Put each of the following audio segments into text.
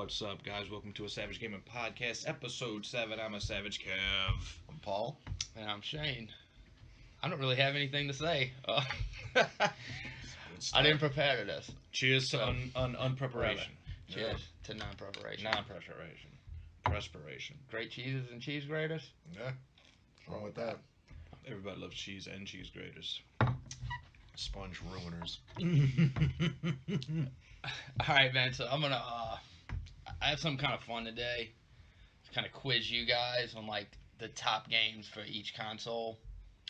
What's up, guys? Welcome to a Savage Gaming Podcast, Episode 7. I'm a Savage Kev. I'm Paul. And I'm Shane. I don't really have anything to say. I didn't prepare to this. Cheers to unpreparation. Cheers to non-preparation. Non-preparation. Perspiration. Great cheeses and cheese graters. Yeah. What's wrong with that? Everybody loves cheese and cheese graters. Sponge ruiners. Alright, man, so I'm gonna I have some kind of fun today to kind of quiz you guys on like the top games for each console,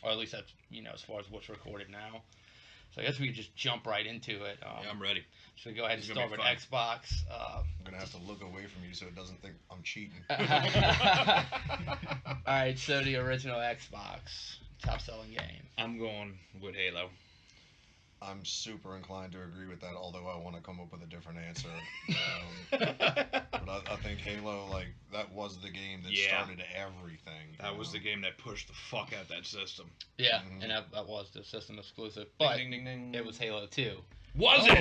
or at least that's, as far as what's recorded now. So I guess we could just jump right into it. Yeah, I'm ready. So we go ahead and start with Xbox. I'm gonna have to look away from you so it doesn't think I'm cheating. Alright, so the original Xbox top selling game. I'm going with Halo. I'm super inclined to agree with that, although I want to come up with a different answer. But I think Halo, that was the game that started everything. That was the game that pushed the fuck out that system. Yeah, and that was the system exclusive. But ding, ding, ding, ding. It was Halo 2. Was it?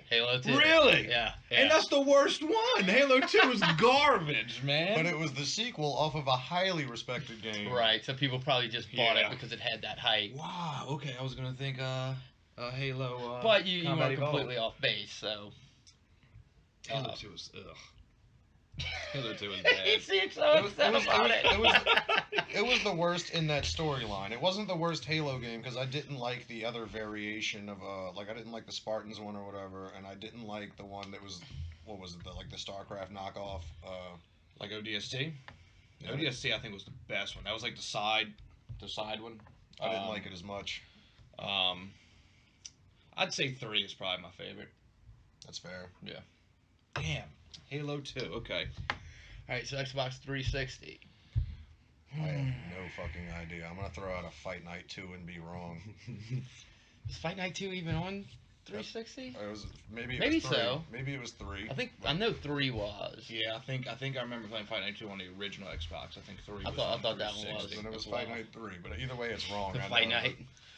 Halo 2. Really? Yeah. And that's the worst one. Halo 2 is garbage, man. But it was the sequel off of a highly respected game. Right, so people probably just bought it because it had that hype. Wow, okay, I was going to think Halo. But you were completely off base, so. Halo 2 was Halo 2 was bad. You seem so upset about it. It was the worst in that storyline. It wasn't the worst Halo game because I didn't like the other variation of I didn't like the Spartans one or whatever, and I didn't like the one that was the StarCraft knockoff. Like ODST. Yeah. ODST I think was the best one. That was like the side one. I didn't like it as much. I'd say 3 is probably my favorite. That's fair. Yeah. Damn. Halo 2. Okay. All right, so Xbox 360. I have no fucking idea. I'm gonna throw out a Fight Night 2 and be wrong. Is Fight Night 2 even on 360? It was maybe Maybe it was 3. so. Maybe it was 3. I know 3 was. Yeah, I think I remember playing Fight Night 2 on the original Xbox. I think 3 was I thought that one was. Then it was Fight Night 3, but either way, it's wrong. Fight Night.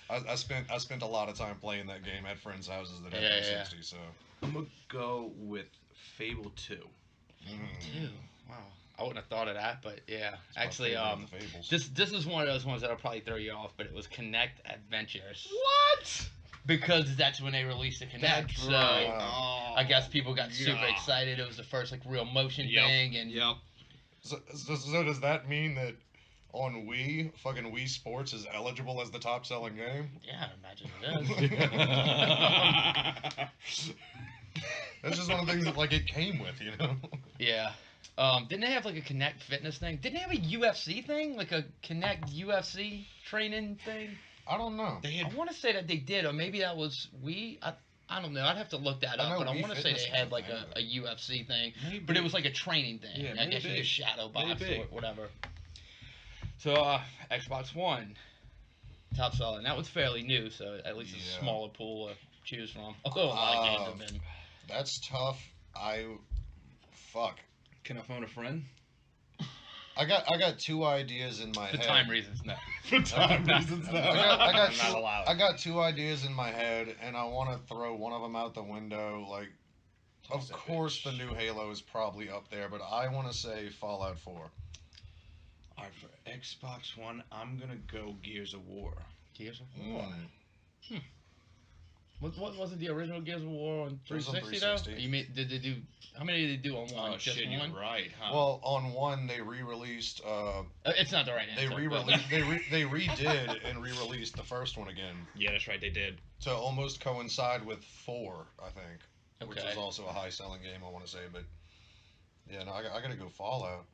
I spent a lot of time playing that game at friends' houses that had 360. So I'm gonna go with Fable 2. 2. Wow. I wouldn't have thought of that, but yeah. Actually, Fables. this is one of those ones that'll probably throw you off, but it was Kinect Adventures. What? Because that's when they released the Kinect. That's so right. I guess people got super excited. It was the first real motion thing, and So does that mean that on Wii, fucking Wii Sports is eligible as the top selling game? Yeah, I imagine it is. That's just one of the things that it came with, Yeah. Didn't they have a Kinect fitness thing? Didn't they have a UFC thing? Like a Kinect UFC training thing? I don't know. I want to say that they did, or maybe that was Wii. I don't know. I'd have to look that up, but I want to say they had a UFC thing. Maybe. But it was like a training thing. Yeah, I guess you just shadow box or whatever. So Xbox One, top selling. That was fairly new, so at least a smaller pool to choose from. Although a lot of games have been. That's tough. Fuck. Can I phone a friend? I got 2 ideas in my head. For time reasons, no. For time reasons, no. I got 2 ideas in my head, and I want to throw one of them out the window. Of course, the new Halo is probably up there, but I want to say Fallout 4. All right, for Xbox One, I'm gonna go Gears of War. Gears of War. What wasn't the original Gears of War on 360 though? You mean did they do? How many did they do on one? Oh Just shit, one? you're right, huh? Well, on 1 they re-released. It's not the right answer. They re-released. They redid and re-released the first one again. Yeah, that's right. They did. To almost coincide with 4, I think, which Okay. is also a high-selling game. I want to say, but yeah, no, I gotta go Fallout.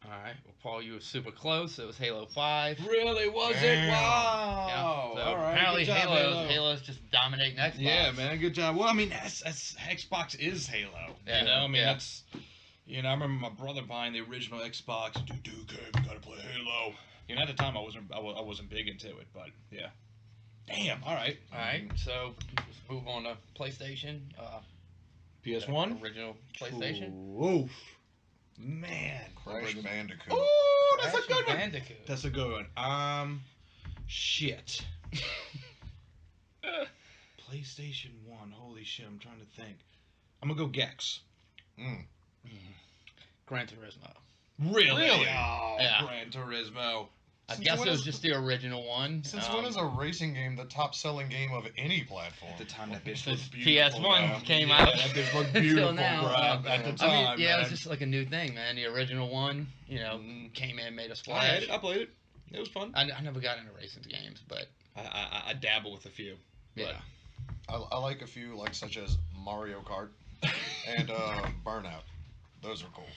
All right. Well, Paul, you were super close. It was Halo 5. Really? Was it? Damn. Wow. Yeah. So All right. apparently Good job, Halo's just dominating Xbox. Yeah, man. Good job. Well, I mean, that's Xbox is Halo. Yeah. You know, I mean, that's. I remember my brother buying the original Xbox. Dude, Kev, you gotta play Halo. At the time I wasn't big into it, but yeah. Damn. All right. All right. So let's move on to PlayStation. PS1. Original PlayStation. Oof. Man. Crash Bandicoot. Oh, that's a Crash good one. Bandicoot. That's a good one. Shit. PlayStation 1. Holy shit, I'm trying to think. I'm gonna go Gex. Gran Turismo. Really? Really? Oh, Yeah. Gran Turismo. I Since guess when it was is- just the original one. Since when is a racing game the top-selling game of any platform? At the time, that bitch Since was beautiful. PS1 bro. came Yeah, out. that bitch was Until beautiful, now. bro. At the I time, I mean, yeah, it was man. just like a new thing, man. The original one, came in, made a I splash. had it. I played it. It was fun. I never got into racing games, but I dabble with a few. yeah. I like a few, like such as Mario Kart and Burnout. Those are cool.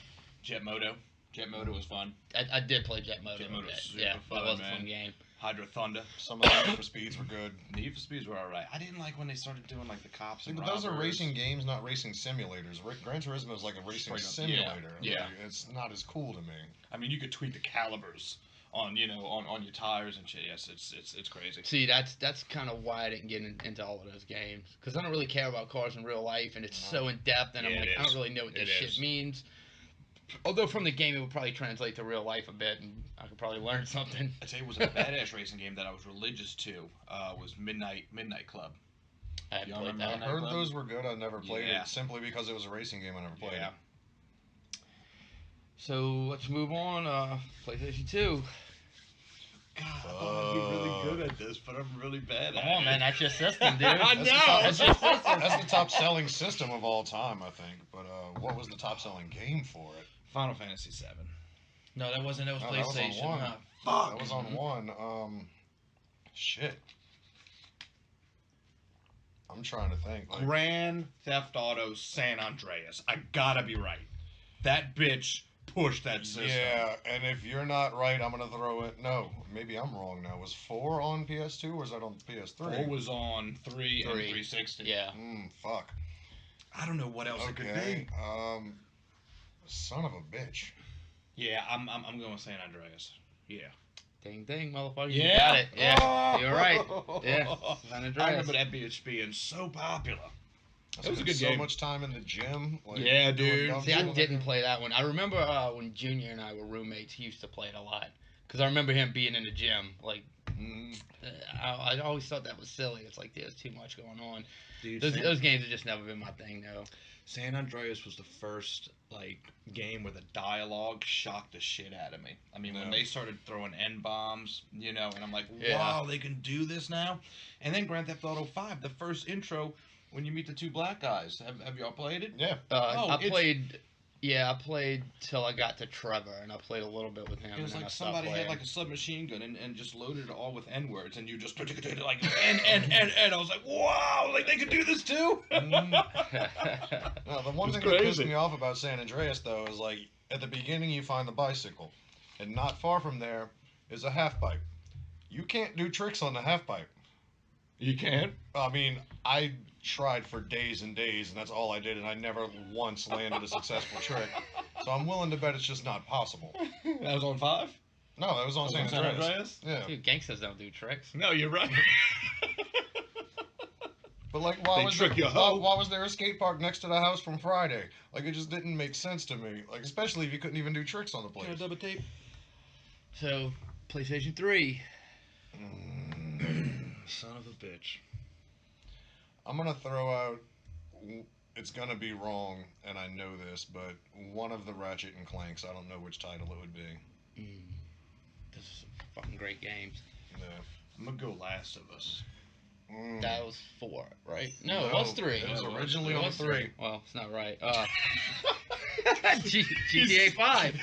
Jet Moto. Jet Moto was fun. I did play Jet Moto. Jet a Moto bit. was super Yeah, fun, that was man. a fun game. Hydro Thunder. Some of the Need for Speeds were good. Need for Speeds were alright. I didn't like when they started doing like the cops See, and but those are robbers. racing games, not racing simulators. Gran Turismo is like a racing Straight up, yeah, simulator. yeah. Like, it's not as cool to me. I mean, you could tweak the calibers on on your tires and shit. Yes, it's crazy. See, that's kind of why I didn't get into all of those games, because I don't really care about cars in real life, and it's so in depth, and Yeah, I'm like, it I is. don't really know what this It shit is. means. Although from the game it would probably translate to real life a bit, and I could probably learn something. I'd say it was a badass racing game that I was religious to. Was Midnight Club. I haven't Y'all played remember I that. that? heard Club? those were good. I never played Yeah. it simply because it was a racing game. I never played Yeah. it. So let's move on. PlayStation 2. God, I thought I'd be really good at this, but I'm really bad at Come on, it. man, that's your system, dude. I That's know. the top- That's your system. That's the top-selling system of all time, I think. But what was the top-selling game for it? Final Fantasy VII. No, that wasn't. That was Oh, that was on PlayStation. one. huh? Fuck. That was on one. Shit. I'm trying to think. Like, Grand Theft Auto San Andreas. I gotta be right. That bitch pushed that system. yeah, and if you're not right, I'm gonna throw it. No, maybe I'm wrong now. Was 4 on PS2 or was that on PS3? 4 was on 3 and Three. 360. Yeah. Fuck. I don't know what else it could Okay. be. Son of a bitch. Yeah, I'm going San Andreas. Yeah. Ding ding, motherfucker. Yeah. You got it. Yeah. Oh! You're right. Yeah. San I Andreas. remember that bitch being so popular. I It was a spent good so game. much time in the gym. Like, Yeah, doing dude. dumb See, I shit. didn't play that one. I remember when Junior and I were roommates, he used to play it a lot. Because I remember him being in the gym. Like, Mm, I always thought that was silly. It's like, there's too much going on. Dude, Those games have just never been my thing, though. San Andreas was the first game where the dialogue shocked the shit out of me. I mean, when Yeah. they started throwing N bombs, and I'm like, Yeah. wow, they can do this now. And then Grand Theft Auto 5, the first intro when you meet the two black guys. Have y'all played it? yeah. I it's- played till I got to Trevor, and I played a little bit with him. It was and then like I stopped somebody had playing. like a submachine gun and just loaded it all with N words, and you just like and I was like, wow, like they could do this too. No, the one It's thing that pissed crazy. me off about San Andreas, though, is like at the beginning you find the bicycle, and not far from there is a half pipe. You can't do tricks on the half pipe. You can't. I mean, I tried for days and days, and that's all I did, and I never once landed a successful trick. So I'm willing to bet it's just not possible. That was on 5. No, that was on San Andreas. Yeah, Dude, gangsters don't do tricks. No, you're right. but like, why They was trick there, you, ho. why was there a skate park next to the house from Friday? Like, it just didn't make sense to me. Like, especially if you couldn't even do tricks on the place. Double tape. So, PlayStation 3. Son of a bitch. I'm gonna throw out. It's gonna be wrong, and I know this, but one of the Ratchet and Clanks. I don't know which title it would be. This is fucking great games. Yeah. I'm gonna go Last of Us. That was 4, right? No, it was 3. It was Yeah, it was. originally It on was 3. Well, it's not right. GTA 5.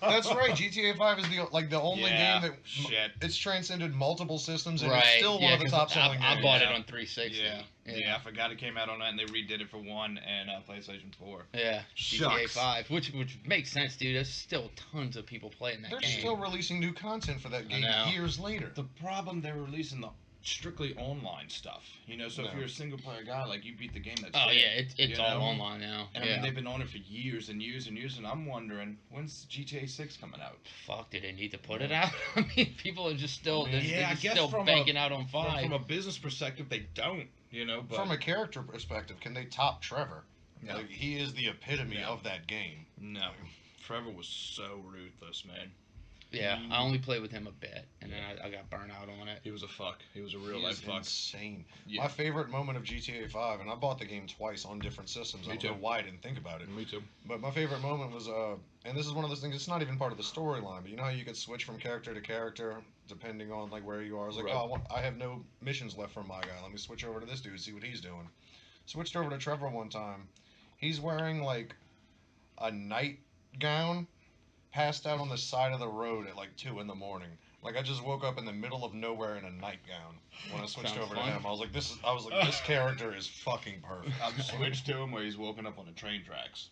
That's right. GTA 5 is the only Yeah, game that shit. it's transcended multiple systems, and Right. it's still one of the 'cause top selling I games. bought it Yeah. on 360. Yeah, I forgot it came out on that, and they redid it for 1 and PlayStation 4. Yeah, GTA Shucks. 5, which makes sense, dude. There's still tons of people playing that They're game. still releasing new content for that game know. years later. The problem, they're releasing the strictly online stuff. So if No. you're a single player guy, like you beat the game, that's Oh it. yeah, it's you all know? online now. And I yeah. mean, they've been on it for years and years and years, and I'm wondering when's GTA 6 coming out? Fuck, do they need to put it out? I mean, people are just still I mean, they're yeah, I just guess still from banking out on 5. From a business perspective, they don't. But From a character perspective, can they top Trevor? No. Like, he is the epitome No. of that game. no, Trevor was so ruthless, man. Yeah, I only played with him a bit, and then I got burnt out on it. He was a fuck. He was a real He life is fuck. insane. Yeah. My favorite moment of GTA 5, and I bought the game twice on different systems. Me I don't too. know why I didn't think about it. Me too. But my favorite moment was, and this is one of those things. It's not even part of the storyline, but you know how you could switch from character to character depending on like where you are. I was like, Right. oh, I have no missions left from my guy. Let me switch over to this dude, see what he's doing. Switched over to Trevor one time. He's wearing like a nightgown, passed out on the side of the road at like 2 in the morning. Like I just woke up in the middle of nowhere in a nightgown when I switched Sounds over fun. to him. I was like, this character is fucking perfect. I've switched to him where he's woken up on the train tracks.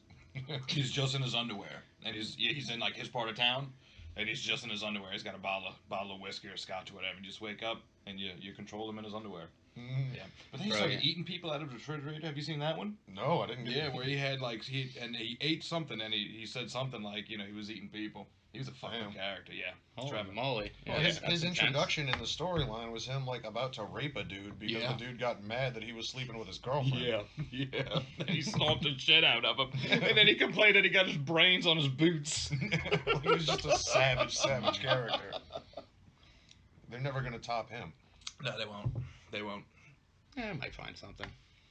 He's just in his underwear, and he's in like his part of town, and he's just in his underwear. He's got a bottle of whiskey or scotch or whatever. You just wake up and you control him in his underwear. Mm. Yeah, but then he started Brilliant. eating people out of the refrigerator. Have you seen that one? No, I didn't get Yeah, where he had like he ate something and he said something like he was eating people. He was a fucking Damn. character. Yeah, Holy Trevor. moly! Well, Yeah, his that's intense. introduction in the storyline was him like about to rape a dude because Yeah. the dude got mad that he was sleeping with his girlfriend. Yeah. And he stomped the shit out of him, and then he complained that he got his brains on his boots. He was just a savage character. They're never gonna top him. No, they won't. They won't. I might find something.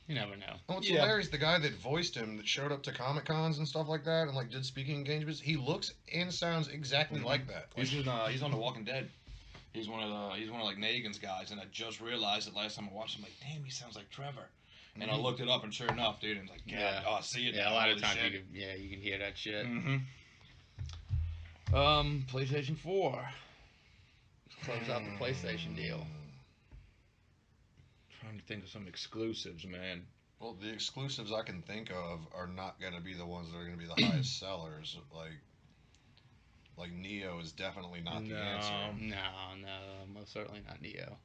You never know. Oh, it's Yeah. hilarious. The guy that voiced him, that showed up to Comic Cons and stuff like that, and like did speaking engagements, he looks and sounds exactly like that. Like, He's on The Walking Dead. He's one of like Negan's guys, and I just realized it last time I watched him. Like, damn, he sounds like Trevor. And I looked it up, and sure enough, dude, and it's like, God, Yeah. oh, I see it. Yeah, now, a lot of holy times shit. you can hear that shit. Mm-hmm. PlayStation 4. Let's close out the PlayStation deal. Trying to think of some exclusives, man. Well, the exclusives I can think of are not gonna be the ones that are gonna be the highest sellers. Like Neo is definitely not the No. answer. I'm No, most certainly not Neo.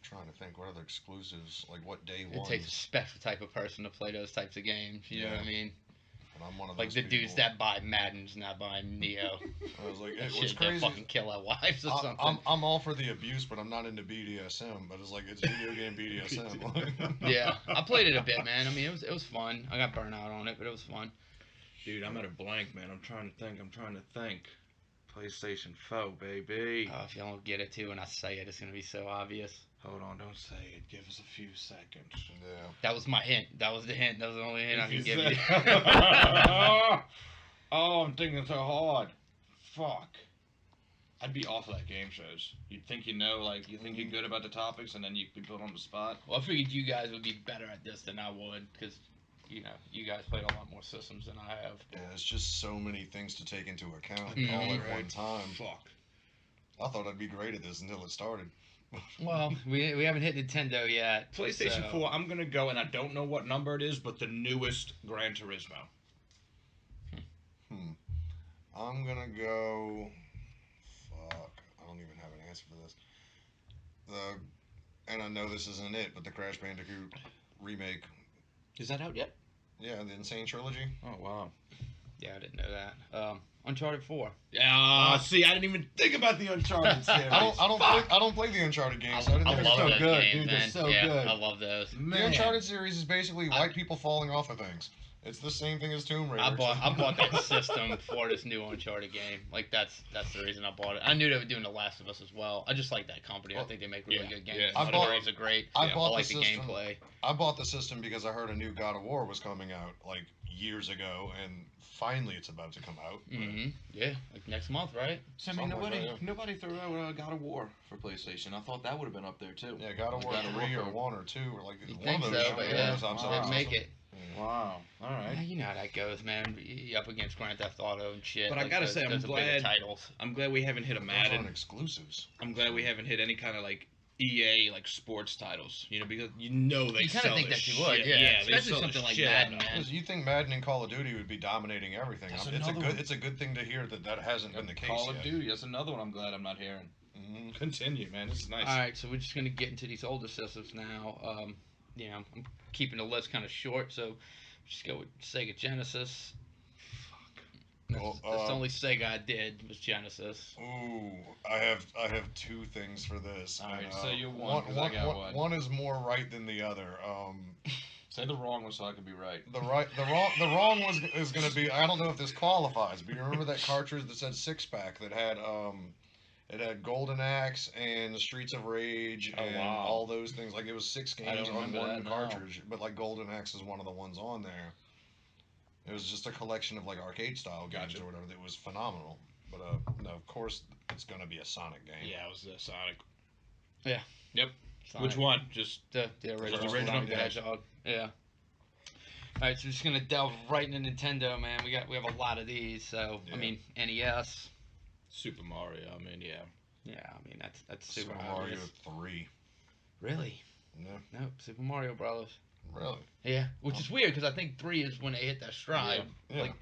trying to think what other exclusives, like what day It one. takes a special type of person to play those types of games. You know what I mean? And I'm one of Like those the dudes people. that buy Madden's not buying Neo. I was like, That what's shit that crazy? fucking kill our wives or something. I'm all for the abuse, but I'm not into BDSM. But it's like it's video game BDSM. Yeah, I played it a bit, man. I mean, it was fun. I got burnt out on it, but it was fun. Dude, I'm at a blank, man. I'm trying to think. PlayStation 4, baby. Oh, if you don't get it too, when I say it, it's gonna be so obvious. Hold on, don't say it. Give us a few seconds. Yeah. That was my hint. That was the hint. That was the only hint I can give you. Oh, I'm thinking so hard. Fuck. I'd be awful at game shows. You'd think you think you're good about the topics, and then you'd be put on the spot. Well, I figured you guys would be better at this than I would, because you guys played a lot more systems than I have. Yeah, it's just so many things to take into account Mhm. all at Right. one time. Fuck. I thought I'd be great at this until it started. Well, we haven't hit Nintendo yet. PlayStation so- 4, I'm gonna go, and I don't know what number it is, but the newest Gran Turismo. I'm gonna go. Fuck, I don't even have an answer for this. And I know this isn't it, but the Crash Bandicoot remake. Is that out yet? Yeah, the Insane Trilogy. Oh, wow. Yeah, I didn't know that. Uncharted 4. Yeah, see, I didn't even think about the Uncharted series. I don't play the Uncharted games. So I didn't I think love so those good, games, dude. They're man. so yeah, good. I love those. The Uncharted series is basically white people falling off of things. It's the same thing as Tomb Raider. I bought that system for this new Uncharted game. Like that's the reason I bought it. I knew they were doing The Last of Us as well. I just like that company. I think they make really good games. yeah. The I bought- stories are great. I I bought like the the system. gameplay. I bought the system because I heard a new God of War was coming out like years ago, and finally it's about to come out. Mm-hmm. Yeah, like next month, right? So, I mean, Something like that, yeah. nobody threw out God of War for PlayStation. I thought that would have been up there, too. Yeah, God of War God of War 3 or for- 1 or 2 or like You one think of those. so, but one of yeah, those I'm didn't sorry. make it. Wow. All right. Yeah, you know how that goes, man. You up against Grand Theft Auto and shit. But I like, gotta those- say, I'm those are bigger glad- titles. I'm glad we haven't hit a Those aren't Madden. exclusives. I'm glad we haven't hit any kind of like EA like sports titles. You know, because you know they You kinda sell think the that you shit. would, yeah. they Especially sell the something like shit out Madden, of them. man. Because you think Madden and Call of Duty would be dominating everything. That's It's another one. it's a good thing to hear that hasn't been the case Call of yet. Duty. That's another one I'm glad I'm not hearing. Mhm. Continue, man. This is nice. All right, so we're just gonna get into these older systems now. I'm keeping the list kind of short, so just go with Sega Genesis. Well, That's the only Sega I did was Genesis. Ooh, I have two things for this. All right, and, say your one, 'cause I got one. One is more right than the other. Say the wrong one so I can be right. The wrong is going to be. I don't know if this qualifies, but you remember that cartridge that said 6-pack that had it had Golden Axe and Streets of Rage and all those things. Like it was 6 games on one cartridge, but like Golden Axe is one of the ones on there. It was just a collection of like arcade style games or whatever that was phenomenal. But no, of course it's going to be a Sonic game. Yeah, it was Sonic. Yeah. Yep. Sonic. Which one? Just the original original the Hedgehog. Yeah. All right, so we're just gonna delve right into Nintendo, man. We have a lot of these. So I mean, NES. Super Mario. I mean, yeah. Yeah, I mean that's super Mario obvious. 3. Really? Yeah. Nope. Super Mario Brothers. Really? Yeah, which is weird because I think 3 is when they hit that stride. Yeah. Like,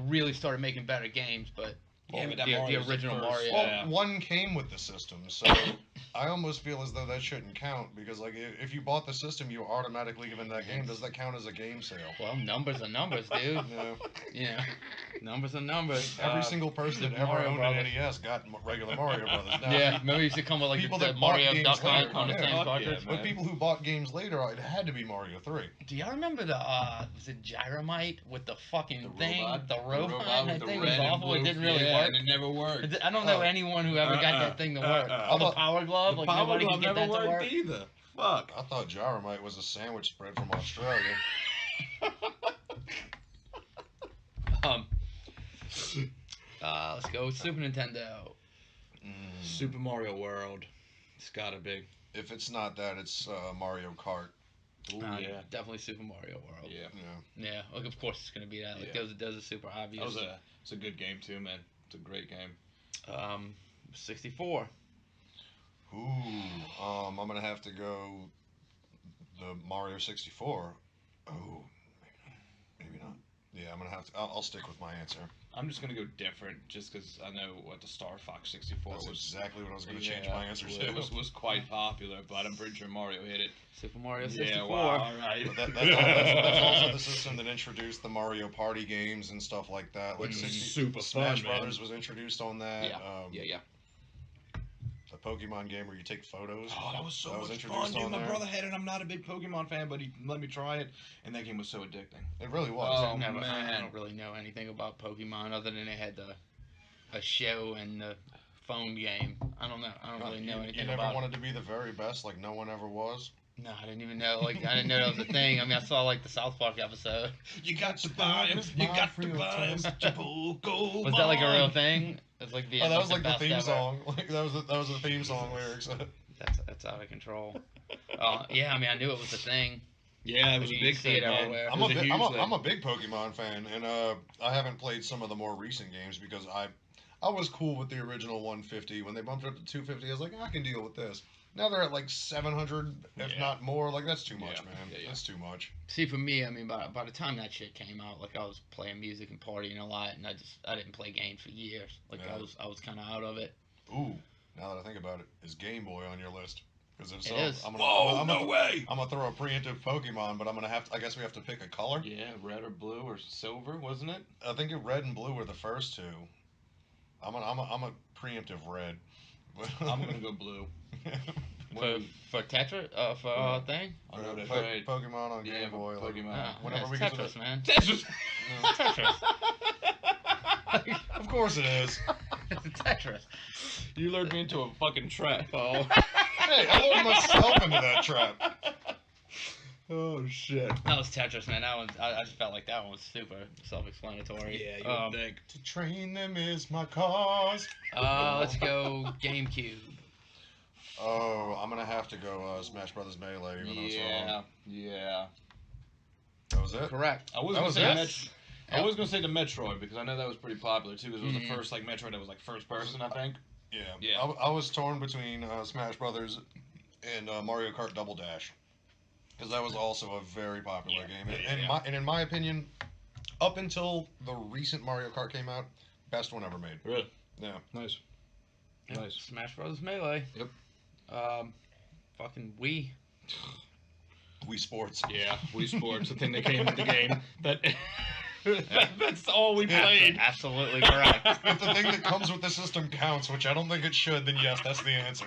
really started making better games, but. Yeah, but that the Mario's the original first. Mario. Well, 1 came with the system, so I almost feel as though that shouldn't count because, like, if you bought the system, you were automatically given that game. Does that count as a game sale? Well, numbers are numbers, dude. No. Yeah, numbers are numbers. Every single person that Super ever Mario owned Brothers. an NES got regular Mario Brothers. Now, Yeah, remember it used to come with like People the that bought Mario games Duck Hunt later, on the yeah. same Fuck cartridge. yeah, but man. people who bought games later, it had to be Mario 3. Do y'all remember the was it Gyromite with the fucking The thing? robot? The robot? with That the thing was red and awful. It blue. didn't really Yeah, work. and it never worked. I don't know anyone who ever got that thing to work. Or the Power Glove, like Power nobody Glove could get never that to work. worked either. Fuck. I thought Gyromite was a sandwich spread from Australia. Let's go with Super Nintendo. Super Mario World. It's gotta be. If it's not that, it's Mario Kart. Ooh, yeah. Definitely Super Mario World. Yeah. Yeah. Yeah, like of course it's gonna be that. Like those are super obvious. It's a good game too, man. It's a great game. 64. Ooh, I'm gonna have to go the Mario 64. Oh, maybe not. Yeah, I'm gonna have to. I'll stick with my answer. I'm just gonna go different, just because I know what the Star Fox 64 That's was. exactly what I was gonna change my answer to. It was quite popular, but I'm pretty sure Mario hit it. Super Mario 64. Yeah, wow, all right. But that's also the system that introduced the Mario Party games and stuff like that. Like super Smash fun, man. Brothers was introduced on that. Yeah. The Pokemon game where you take photos. Oh, that was so much fun, introduced dude. on My there. brother had it. I'm not a big Pokemon fan, but he let me try it, and that game was so addicting. It really was. Oh, I man. don't really know anything about Pokemon other than they had a show and the phone game. I don't know. I don't really know anything You never about wanted to be the very best, like no one ever was. No, I didn't even know. Like, I didn't know that was a thing. I mean, I saw like the South Park episode. You got to buy him. You got to buy him. Pokemon. Was that like a real thing? It was like the. Oh, that was like the best theme ever. song. Like that was the theme song lyrics. That's out of control. Yeah, I mean, I knew it was a thing. Yeah, it was You a big see it thing, man. everywhere. I'm It was a huge thing. I'm a big Pokemon fan, and I haven't played some of the more recent games because I was cool with the original 150. When they bumped it up to 250, I was like, I can deal with this. Now they're at like 700, if not more. Like that's too much, man. Yeah. That's too much. See, for me, I mean, by the time that shit came out, like I was playing music and partying a lot, and I didn't play games for years. Like Yeah. I was kind of out of it. Ooh, now that I think about it, is Game Boy on your list? Because if so, It is. I'm way. gonna throw a preemptive Pokemon, but I'm gonna have to. I guess we have to pick a color. Yeah, red or blue or silver, wasn't it? I think red and blue were the first two. I'm a preemptive red. I'm gonna go blue. For Tetra, thing. I'll go to Po- trade. Pokemon on Yeah, Game Boy. like, Pokemon. whenever it's we get to Tetris, the- man. Tetris. Tetris. Of course it is. It's Tetris. You lured me into a fucking trap. Oh. Hey, I lured myself into that trap. Oh shit. That was Tetris, man. That one, I just felt like that one was super self-explanatory. Yeah, you would think. To train them is my cause. Let's go GameCube. Oh, I'm gonna have to go Smash Brothers Melee. Even though it's wrong. Yeah. That was it. Correct. I was That gonna was say it? I was gonna say the Metroid because I know that was pretty popular too. Because it was Mhm. the first like Metroid that was like first person, I think. Yeah. Yeah. I was torn between Smash Brothers and Mario Kart Double Dash, because that was also a very popular game. And in my opinion, up until the recent Mario Kart came out, best one ever made. Really? Yeah. Nice. Yep. Nice. Smash Brothers Melee. Yep. Fucking Wii. Wii Sports. Yeah, Wii Sports, the thing that came with the game. That's all we played. Absolutely correct. If the thing that comes with the system counts, which I don't think it should, then yes, that's the answer.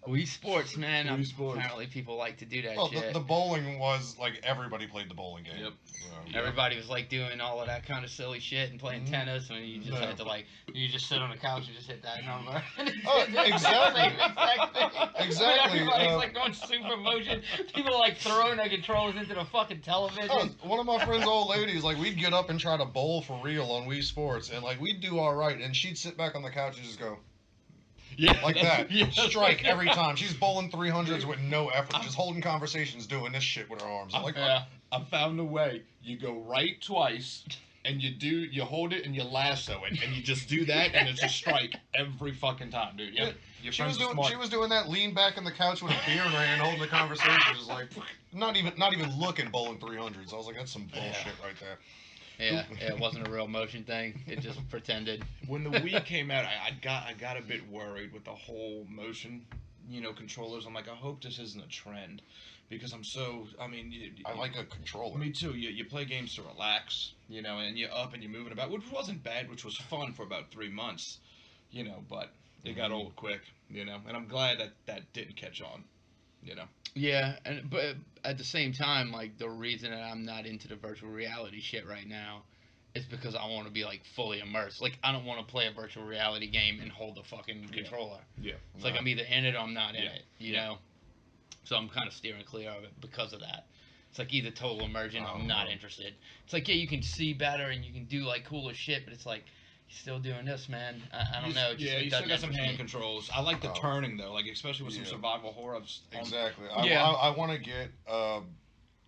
Wii Sports, man. Wii Sports. Apparently, people like to do that Well, shit. the bowling was like everybody played the bowling game. Yep. Yeah. Everybody was like doing all of that kind of silly shit and playing tennis, and you just had to like, you just sit on the couch and just hit that number. Oh, exactly. Exactly. Everybody's Uh, like going super motion. People are like throwing their controllers into the fucking television. Oh, one of my friend's old ladies, like, we'd get up and try to bowl for real on Wii Sports, and like we'd do all right, and she'd sit back on the couch and just go Yeah, like that, yeah. strike every time. She's bowling 300s with no effort, just holding conversations, doing this shit with her arms. I'm like, Yeah. I found a way. You go right twice, and you hold it and you lasso it, and you just do that, and it's a strike every fucking time, dude. Yep. Your she was friends are doing smart. she was doing that, lean back in the couch with a beer in her hand, holding the conversation, just like not even looking, bowling 300s. I was like, that's some bullshit right there. Yeah, it wasn't a real motion thing. It just pretended. When the Wii came out, I got a bit worried with the whole motion, controllers. I'm like, I hope this isn't a trend, because I like a controller. Me too. You play games to relax, and you're up and you're moving about, which wasn't bad, which was fun for about 3 months, but it got old quick, and I'm glad that didn't catch on, Yeah, but at the same time, like, the reason that I'm not into the virtual reality shit right now is because I want to be like fully immersed. Like, I don't want to play a virtual reality game and hold the fucking controller. Yeah. It's like I'm either in it or I'm not in Yeah. it, you know? So I'm kind of steering clear of it because of that. It's like either total immersion or I'm not interested. It's like, yeah, you can see better and you can do like cooler shit, but it's like, you're still doing this, man. I don't know. It just, it you doesn't still got some interest hand me. controls. I like the turning though, like especially with some Yeah. survival horror. Exactly. Yeah. I want to get.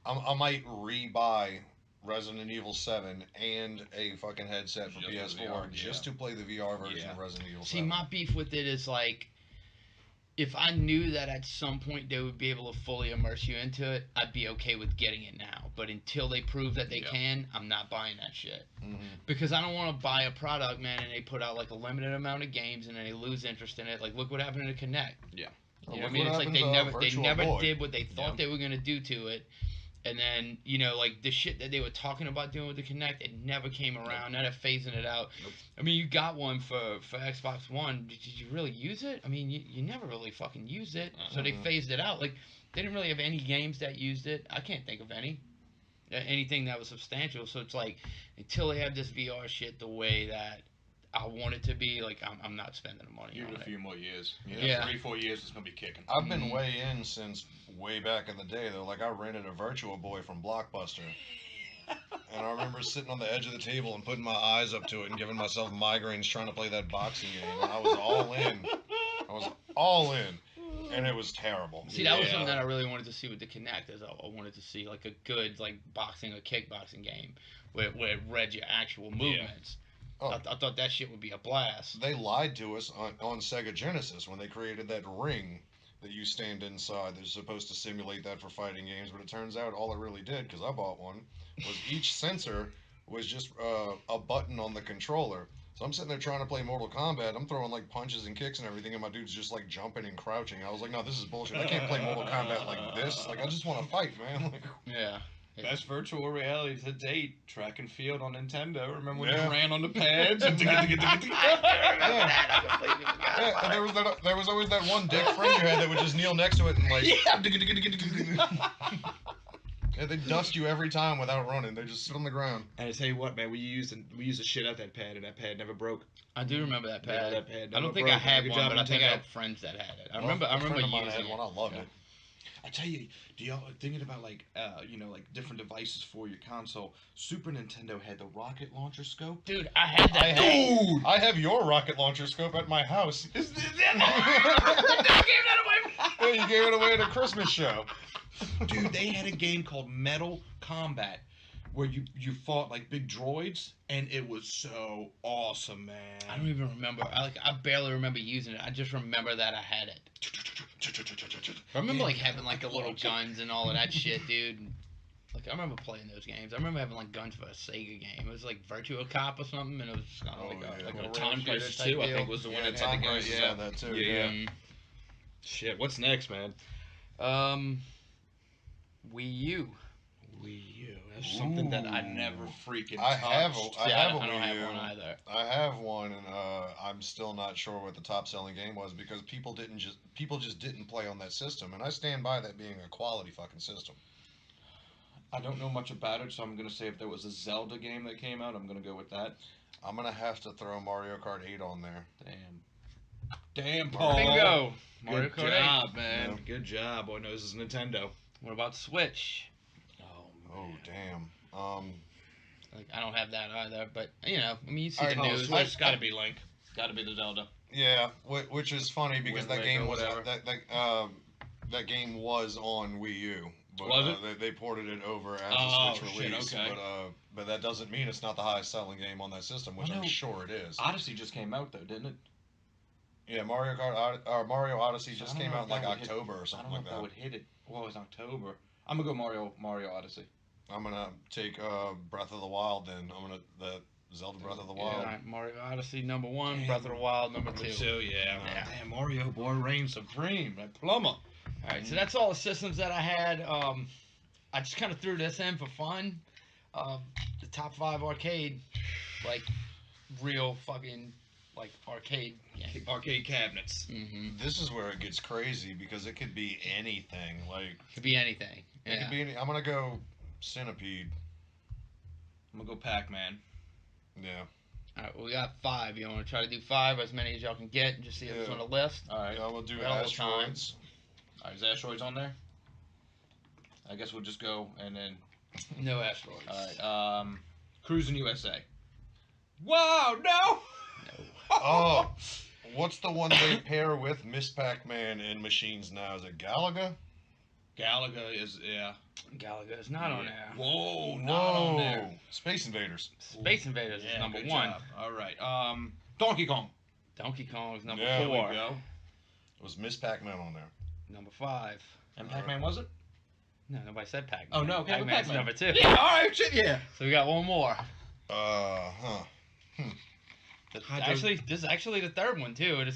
I might rebuy Resident Evil 7 and a fucking headset for Just PS4 the VR, just to play the VR version Yeah. of Resident Evil See, 7. my beef with it is like, if I knew that at some point they would be able to fully immerse you into it, I'd be okay with getting it now. But until they prove that they Yeah. can, I'm not buying that shit. Mhm. Because I don't want to buy a product, man, and they put out like a limited amount of games and then they lose interest in it. Like, look what happened to Connect. Yeah. You know what I Look mean? what It's like happens, they Virtual never Boy. did what they thought Yeah. they were gonna do to it. And then, like, the shit that they were talking about doing with the Kinect, it never came around. Now they're phasing it out. Nope. I mean, you got one for Xbox One. Did you really use it? I mean, you never really fucking used it. So they phased it out. Like, they didn't really have any games that used it. I can't think of any. Anything that was substantial. So it's like, until they have this VR shit the way that I want it to be, like, I'm not spending the money Give on it a it. few more years. Yeah. 3-4 years, it's gonna be kicking. I've been way in since way back in the day, though. Like, I rented a Virtual Boy from Blockbuster. And I remember sitting on the edge of the table and putting my eyes up to it and giving myself migraines trying to play that boxing game. And I was all in. I was all in. And it was terrible. See, that was Yeah. something that I really wanted to see with the Kinect. Is I wanted to see like a good like boxing or kickboxing game where it read your actual movements. Oh. I thought that shit would be a blast. They lied to us on Sega Genesis when they created that ring that you stand inside. They're supposed to simulate that for fighting games, but it turns out all it really did, because I bought one, was each sensor was just a button on the controller. So I'm sitting there trying to play Mortal Kombat. I'm throwing like punches and kicks and everything, and my dude's just like jumping and crouching. I was like, no, this is bullshit. I can't play Mortal Kombat like this. Like, I just want to fight, man. Like, Yeah. Best virtual reality to date, track and field on Nintendo. Remember when Yeah. you ran on the pads? And Yeah, Yeah. and there was always that one dick friend you had that would just kneel next to it and like, yeah, they dust you every time without running. They just sit on the ground. And I tell you what, man, we used the shit out that pad, and that pad never broke. I do remember that Yeah, pad. that pad I never don't think I broke. had Good one, job, but I think I Nintendo. had friends that had it. I Well, remember a friend of mine using had it. one. I loved it. I tell you, do y'all thinking about like different devices for your console? Super Nintendo had the rocket launcher scope. Dude, I had that. I have, I have your rocket launcher scope at my house. Is this Yeah, you gave it away at a Christmas show. Dude, they had a game called Metal Combat where you fought like big droids, and it was so awesome, man. I don't even remember. I barely remember using it. I just remember that I had it. I remember like having like the little guns and all of that shit, dude. Like I remember playing those games. I remember having like guns for a Sega game. It was like Virtua Cop or something, and it was kind of Oh, like yeah. a Well, rail Time shooter Crisis type 2, I deal. think, was the one Yeah, that had the Time games. Crisis, yeah, that too. Yeah. Mm. Shit, what's next, man? Wii U. Wii U. is something that I never freaking I have touched. I See, have a I don't Wii have U. one either. I have one, and I'm still not sure what the top selling game was because people just didn't play on that system, and I stand by that being a quality fucking system. I don't know much about it, so I'm gonna say if there was a Zelda game that came out, I'm gonna go with that. I'm gonna have to throw Mario Kart 8 on there. Damn, Paul. Bingo. Mario Good Kart 8. job, man. Yeah. Good job. Boy knows his Nintendo. What about Switch? Oh damn. Like, I don't have that either, but you know, I mean, you see Alright, the no, news. Switch gotta be Link. Gotta be the Zelda. Yeah, which is funny because Wind that Waker game or was whatever. that game was on Wii U. But, Was it? They ported it over as Oh, a Switch shit, release. okay. But that doesn't mean it's not the highest selling game on that system, which Well, I'm no. sure it is. Odyssey just came out though, didn't it? Yeah, Mario Odyssey So I just don't came know out if in like that would hit- October or I something don't know like if that that. would hit it. Well, it was October. I'm gonna go Mario Odyssey. I'm gonna take Breath of the Wild then. The Zelda Breath of the Yeah. Wild. All right, Mario Odyssey number 1, Damn. Breath of the Wild number 2. Yeah. Yeah. Damn, Mario boy reigns supreme. That plumber. All right, so that's all the systems that I had. I just kind of threw this in for fun. The top 5 arcade, like real fucking like arcade. Arcade cabinets. Mm-hmm. This is where it gets crazy because it could be anything. Like Could be anything. it Yeah. could be any. I'm gonna go Centipede. I'm gonna go Pac-Man. Yeah. All right, we got 5. You want to try to do 5, as many as y'all can get, and just see if it's Yeah. on the list. All right. Yeah, we'll do Well, it's Asteroids. All right, is Asteroids on there? I guess we'll just go and then. No asteroids. All right. Cruising USA. Wow! No. Oh, what's the one they pair with Miss Pac-Man in machines now? Is it Galaga? Galaga is Galaga is not on there. Whoa! Not on there. Space Invaders. Space Invaders is number good 1. job. All right. Donkey Kong. Donkey Kong is number Yeah, there we 4. Go. Was Miss Pac-Man on there? Number 5. And Pac-Man was it? No, nobody said Pac-Man. Oh no, okay, Pac-Man's Pac-Man. number 2. Yeah. All right. Shit. Yeah. So we got one more. Huh. Actually, this is actually the 3rd one too, and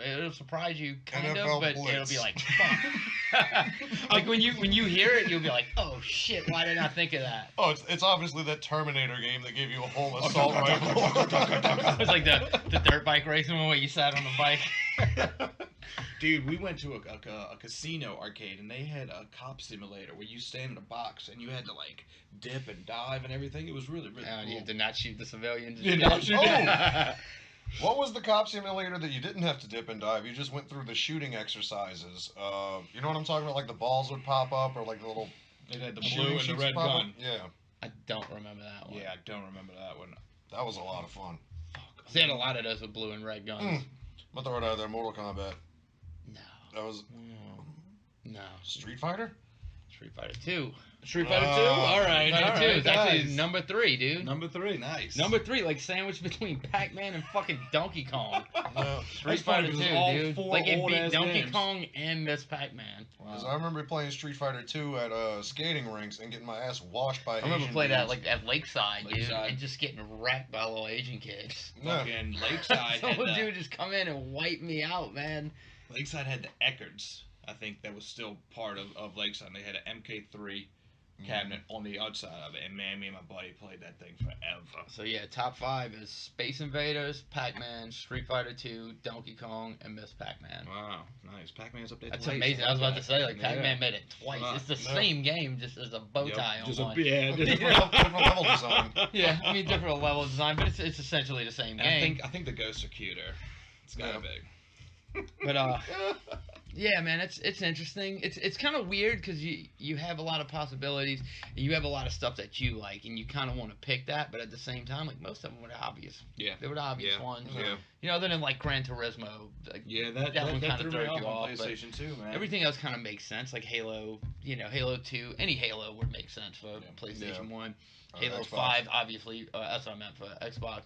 it'll surprise you kind NFL of, but Blitz. it'll be like, fuck. Like when you hear it, you'll be like, oh shit, why did I not think of that? Oh, it's obviously that Terminator game that gave you a whole assault rifle. It's like the dirt bike racing one where you sat on the bike. Dude, we went to a casino arcade and they had a cop simulator where you stand in a box and you had to like dip and dive and everything. It was really cool. You did not shoot the civilians. Did not shoot them. What was the cop simulator that you didn't have to dip and dive? You just went through the shooting exercises. You know what I'm talking about? Like the balls would pop up, or like the little It had the shooting blue and the sheets red pop up. gun. Yeah, I don't remember that one. Yeah, I don't remember that one. that was a lot of fun. They had a lot of those with blue and red guns. I'm gonna throw it out there. Mortal Kombat. No. That was No. Street Fighter. Street Fighter 2. Street Fighter 2? Oh. All right. Street Fighter 2 is actually nice. number 3, dude. Number 3, nice. Number 3, like sandwiched between Pac-Man and fucking Donkey Kong. No, Street That's funny Fighter 2, because all dude. four Like it beat old-ass Donkey games. Kong and Miss Pac-Man. because I remember playing Street Fighter 2 at skating rinks and getting my ass washed by. I remember Asian playing that dudes. like at Lakeside, dude, Lakeside. and just getting wrecked by little Asian kids. Yeah. Fucking Lakeside had Someone the, dude just come in and wipe me out, man. Lakeside had the Eckards. I think that was still part of Lakeside. They had an MK3 cabinet on the outside of it, and man, me and my buddy played that thing forever. So yeah, top 5 is Space Invaders, Pac-Man, Street Fighter 2, Donkey Kong, and Miss Pac-Man. Wow, nice. Pac-Man's up there. That's twice. amazing. I was about to say, like, Yeah. Pac-Man made it twice. Wow. It's the Yeah. same game, just as a bow Yep, tie on just one. different level design. Yeah, I mean, different level of design, but it's essentially the same game. I think the ghosts are cuter. It's kind of big. But yeah, man, it's interesting. It's kind of weird because you have a lot of possibilities, and you have a lot of stuff that you like, and you kind of want to pick that. But at the same time, like most of them were obvious. Yeah. They were the obvious Yeah. ones. Yeah. You know, other than like Gran Turismo. Like, Yeah, that one kind of threw throws me you off off. on But PlayStation 2, man. everything else kind of makes sense. Like Halo, Halo 2, any Halo would make sense for PlayStation 1. Halo Xbox. 5, obviously, that's what I meant for Xbox.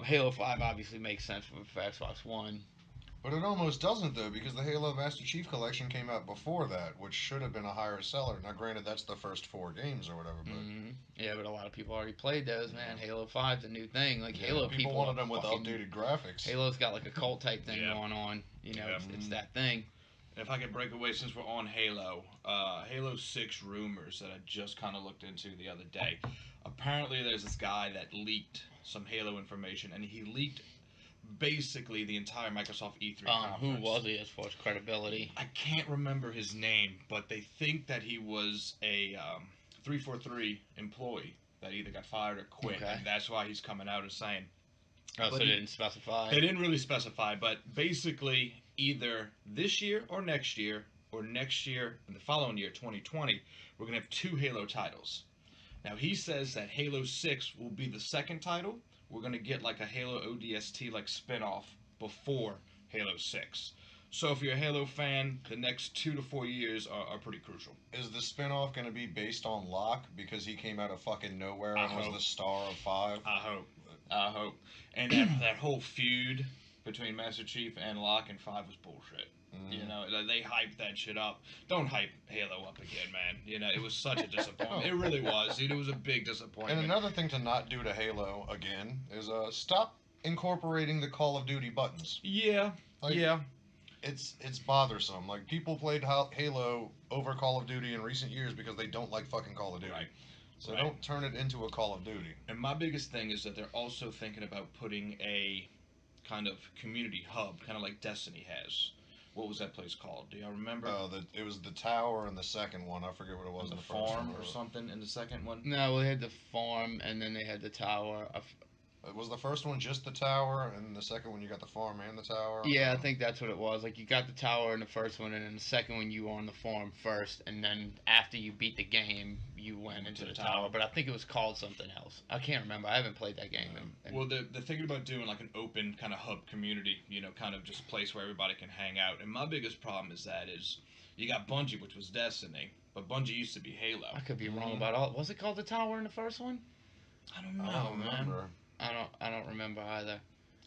Halo 5 obviously makes sense for Xbox One. But it almost doesn't though, because the Halo Master Chief Collection came out before that, which should have been a higher seller. Now, granted, that's the first 4 games or whatever, but Yeah, but a lot of people already played those, man. Halo 5's a new thing. Like yeah, Halo people wanted them with updated graphics. Halo's got like a cult type thing Yeah. going on. Yeah. It's that thing. if I could break away since we're on Halo, Halo 6 rumors that I just kind of looked into the other day. Apparently, there's this guy that leaked some Halo information, and he leaked basically the entire Microsoft E3 Who conference. was he as far as credibility? I can't remember his name, but they think that he was a 343 employee that either got fired or quit, Okay. and that's why he's coming out and saying. Oh, so But they he- didn't specify. They didn't really specify, but basically either this year or next year and the following year, 2020, we're going to have 2 Halo titles. Now, he says that Halo 6 will be the second title. We're going to get like a Halo ODST like spin-off before Halo 6. So if you're a Halo fan, the next 2 to 4 years are pretty crucial. Is the spinoff going to be based on Locke because he came out of fucking nowhere I and was hope. the star of 5? I hope. And that whole feud between Master Chief and Locke in 5 was bullshit. You know, they hyped that shit up. Don't hype Halo up again, man. You know, it was such a disappointment. It really was, dude. It was a big disappointment. And another thing to not do to Halo again is stop incorporating the Call of Duty buttons. Yeah, Like, yeah. It's bothersome. Like, people played Halo over Call of Duty in recent years because they don't like fucking Call of Duty. Right. So Right. don't turn it into a Call of Duty. And my biggest thing is that they're also thinking about putting a kind of community hub, kind of like Destiny has. What was that place called? Do y'all remember? It was the tower in the second one. I forget what it was the in the first farm one. or something in the second one? No, we had the farm, and then they had the tower. Was the first one just the tower, and the second one you got the farm and the tower? Yeah, I think that's what it was. Like, you got the tower in the first one, and then the second one you were on the farm first, and then after you beat the game, you went into the tower. But I think it was called something else. I can't remember. I haven't played that game. Well, they're thinking about doing like an open kind of hub community, you know, kind of just a place where everybody can hang out. And my biggest problem is you got Bungie, which was Destiny, but Bungie used to be Halo. I could be wrong about all. Was it called the tower in the first one? I don't know, I don't man. remember. I don't remember either.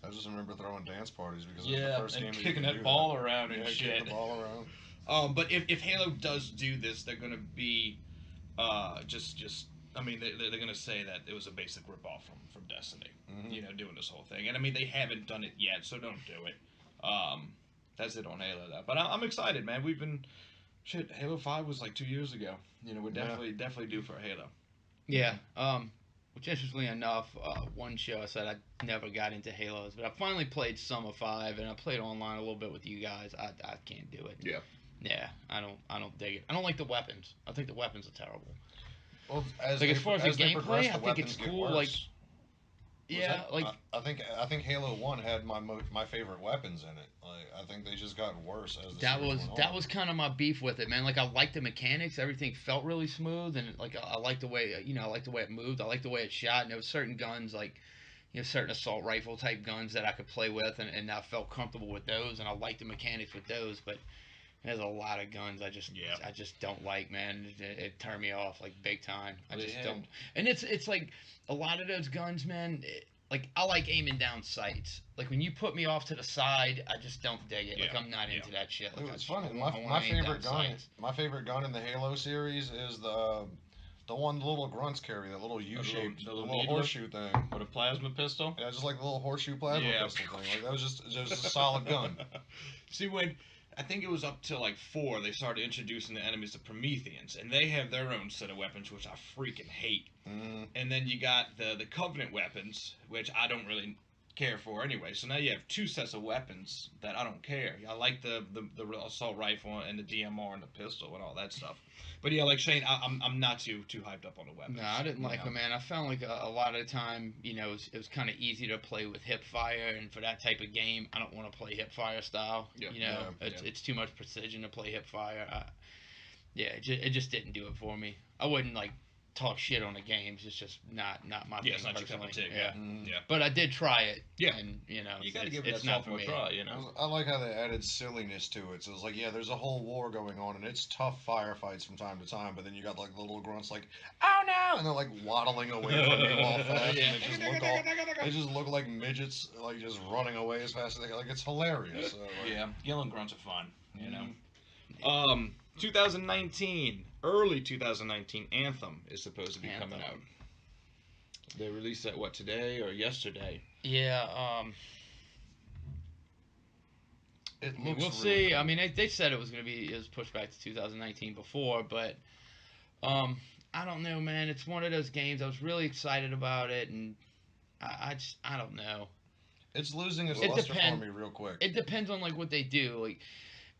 I just remember throwing dance parties because it was the Yeah, first game and that you kicking could that do ball around and Yeah, shit. kicking the ball around. But if Halo does do this, they're gonna be just. I mean, they're gonna say that it was a basic ripoff from Destiny. Mhm. You know, doing this whole thing, and I mean they haven't done it yet, so don't do it. That's it on Halo though. But I'm excited, man. We've been shit. Halo 5 was like 2 years ago. You know, we're definitely due for a Halo. Yeah. Which, interestingly enough, one show I said I never got into Halos, but I finally played some of 5, and I played online a little bit with you guys. I can't do it. Yeah. Yeah, I don't dig it. I don't like the weapons. I think the weapons are terrible. Well, As far as the they progress, gameplay, I the think it's weapons get cool. worse. Like, Was yeah, that- like I think Halo 1 had my favorite weapons in it. Like, I think they just got worse as the that series was went that on. was kind of my beef with it, man. Like, I liked the mechanics. Everything felt really smooth, and like I liked the way I liked the way it moved. I liked the way it shot. And there was certain guns like certain assault rifle type guns that I could play with, and I felt comfortable with those, and I liked the mechanics with those. But there's a lot of guns I just don't like, man. It turned me off like big time. I Well, just yeah. don't. And it's like a lot of those guns, man. Like, I like aiming down sights. Like, when you put me off to the side, I just don't dig it. Like, Yeah, I'm not yeah. into that shit. Like, It's I funny. want My to aim favorite down gun. sights. My favorite gun in the Halo series is the one the little grunts carry, that little U-shaped, the the little little needler? horseshoe thing. With a plasma pistol. Yeah, just like the little horseshoe plasma Yeah. pistol thing. Like, that was just a solid gun. See, when I think it was up to like 4, they started introducing the enemies to Prometheans, and they have their own set of weapons, which I freaking hate. Mm. And then you got the Covenant weapons, which I don't really care for anyway. So now you have 2 sets of weapons that I don't care. I like the assault rifle and the DMR and the pistol and all that stuff. But yeah, like Shane, I'm not too hyped up on the weapons. No, I didn't like You them, know? man. I found like a lot of the time, it was kind of easy to play with hip fire, and for that type of game, I don't want to play hip fire style. Yeah, It's too much precision to play hip fire. It just didn't do it for me. I wouldn't like talk shit on the games. It's just not my thing Yeah, it's not your cup of personally. tea. Yeah. Mm. Yeah. But I did try it. Yeah. And You gotta it's, give it it's that not for sophomore me. try, you know. I like how they added silliness to it. So it's like, yeah, there's a whole war going on, and it's tough firefights from time to time. But then you got like the little grunts, like, oh no, and they're like waddling away from you all fast, Yeah. and they just look like midgets, like just running away as fast as they can. Like, it's hilarious. So, like, Yeah, yelling grunts are fun, you know. Mhm. 2019, early 2019, Anthem is supposed to be coming Anthem. out. They released that today or yesterday? Yeah. It I mean, looks we'll really see. cool. I mean, they said it was going to be, it was pushed back to 2019 before, but I don't know, man. It's one of those games. I was really excited about it, and I don't know. It's losing its It luster for depend- me real quick. It depends on like what they do. Like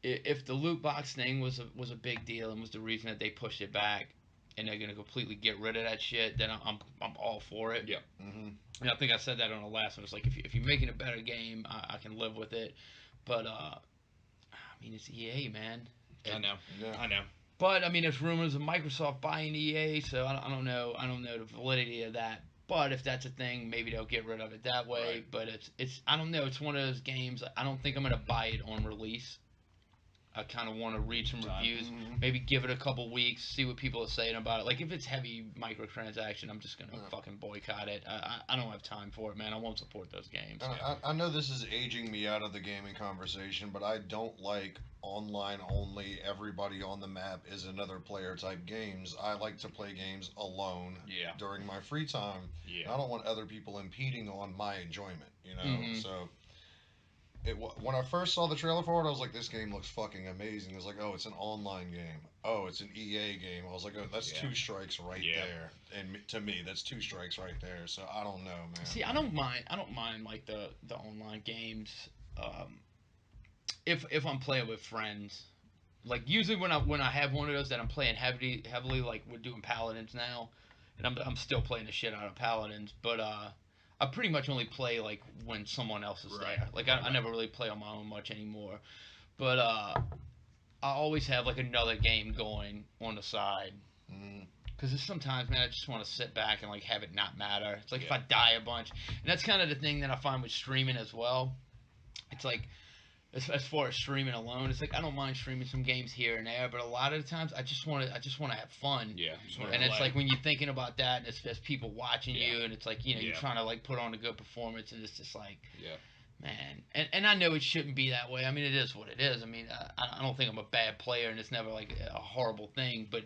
if the loot box thing was a big deal and was the reason that they pushed it back, and they're gonna completely get rid of that shit, then I'm all for it. Yeah. Hmm. And I think I said that on the last one. It's like if you're making a better game, I can live with it. But I mean, it's EA, man. I know. Yeah. I know. But I mean, there's rumors of Microsoft buying EA, so I don't know. I don't know the validity of that. But if that's a thing, maybe they'll get rid of it that way. Right. But it's I don't know. It's one of those games. I don't think I'm gonna buy it on release. I kind of want to read some Time. reviews, Mhm. maybe give it a couple weeks, see what people are saying about it. Like if it's heavy microtransaction, I'm just gonna Yeah. fucking boycott it. I don't have time for it, man. I won't support those games. And I know this is aging me out of the gaming conversation, but I don't like online only, everybody on the map is another player type games. I like to play games alone Yeah. during my free time. Yeah. I don't want other people impeding on my enjoyment, you know? Mhm. So when I first saw the trailer for it, I was like, this game looks fucking amazing. It was like, oh, it's an online game. Oh, it's an EA game. I was like, oh, that's Yeah. two strikes right Yeah. there. And to me, that's two strikes right there. So I don't know, man. See, I don't mind. I don't mind like the online games. Um, if I'm playing with friends, like usually when I have one of those that I'm playing heavily like we're doing paladins now, and I'm still playing the shit out of paladins, but I pretty much only play like when someone else is Right. there. Like I never really play on my own much anymore, but I always have like another game going on the side. Mm, Because sometimes, man, I just want to sit back and like have it not matter. It's like if Yeah. I die a bunch, and that's kind of the thing that I find with streaming as well. It's like as far as streaming alone, it's like I don't mind streaming some games here and there, but a lot of the times I just want to have fun. Yeah. Just wanna And it's play. like when you're thinking about that, and it's there's people watching Yeah. you, and it's like you're Yeah. trying to like put on a good performance, and it's just like, Yeah. man. And I know it shouldn't be that way. I mean, it is what it is. I mean, I don't think I'm a bad player, and it's never like a horrible thing, but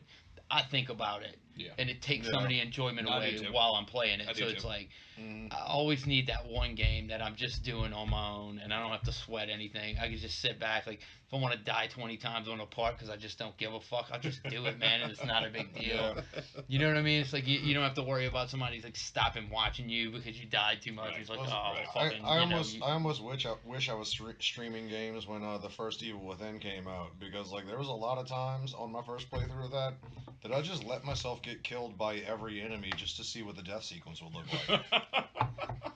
I think about it, Yeah. and it takes Yeah. some of the enjoyment I do away too. while I'm playing it. I do So too. it's like mm. I always need that one game that I'm just doing on my own, and I don't have to sweat anything. I can just sit back. Like if I want to die 20 times on a part because I just don't give a fuck, I'll just do it, man, and it's not a big deal. You know what I mean? It's like you don't have to worry about somebody's like stopping watching you because you died too much. Right. It's like, Well, oh, right. fucking. I you know, almost wish I was streaming games when the first Evil Within came out, because like there was a lot of times on my first playthrough of that I just let myself get killed by every enemy just to see what the death sequence would look like. I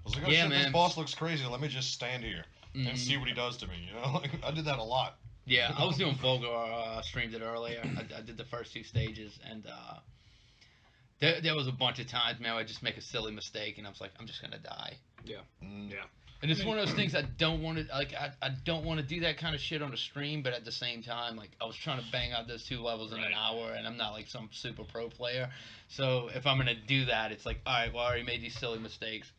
was like, oh Yeah, shit, this man. boss looks crazy. Let me just stand here Mhm. and see what he does to me. You know, like, I did that a lot. Yeah, I was doing Fulgur, streamed it earlier. I did the first two stages, and there was a bunch of times, man, I just make a silly mistake, and I was like, I'm just gonna die. Mm. Yeah. And it's one of those things I don't want to like. I don't want to do that kind of shit on a stream, but at the same time, like I was trying to bang out those 2 levels in an Right. hour, and I'm not like some super pro player. So if I'm gonna do that, it's like, all right, well, I already made these silly mistakes.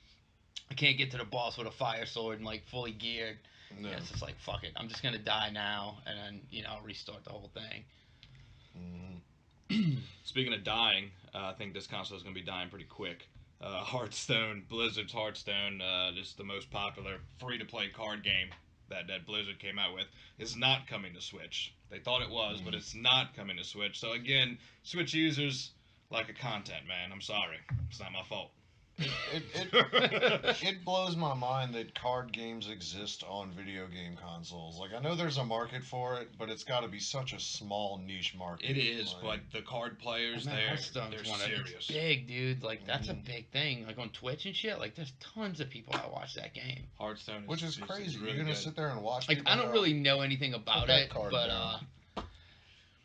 I can't get to the boss with a fire sword and like fully geared. No. Yeah, it's just like fuck it. I'm just gonna die now, and then I'll restart the whole thing. Mm. Speaking of dying, I think this console is going to be dying pretty quick. Hearthstone, Blizzard's Hearthstone, just the most popular free-to-play card game that Blizzard came out with, is not coming to Switch. They thought it was, but it's not coming to Switch. So again, Switch users like a content, man. I'm sorry. It's not my fault. It blows my mind that card games exist on video game consoles. Like I know there's a market for it, but it's got to be such a small niche market. It is, Like, but the card players, Man, they're Hearthstone's one of serious. it's big, dude. Like that's a Mhm. big thing. Like on Twitch and shit. Like there's tons of people that watch that game. Hearthstone is, which is crazy. really You're gonna good. sit there and watch. Like people I don't go, really know anything about that it, card but down.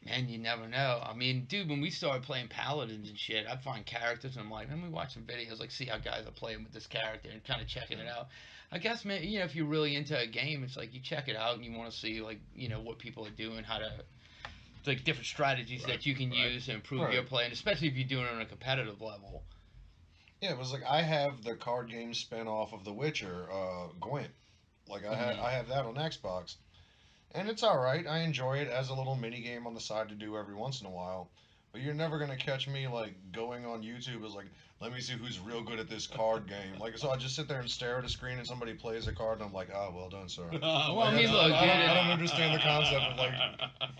man, you never know. I mean, dude, when we started playing paladins and shit, I'd find characters and I'm like, let me watch some videos, like see how guys are playing with this character and kind of checking it out. I guess, man, if you're really into a game, it's like you check it out and you want to see like what people are doing, how to like different strategies Right, that you can right. use to improve Right. your play, and especially if you're doing it on a competitive level. Yeah, it was like I have the card game spin off of The Witcher, Gwent. Like I have that on Xbox, and it's all right. I enjoy it as a little mini game on the side to do every once in a while. But you're never gonna catch me like going on YouTube as like, let me see who's real good at this card game. Like, so I just sit there and stare at a screen and somebody plays a card and I'm like, oh, well done, sir. Well, I mean, I, look, I don't dude, understand the concept of like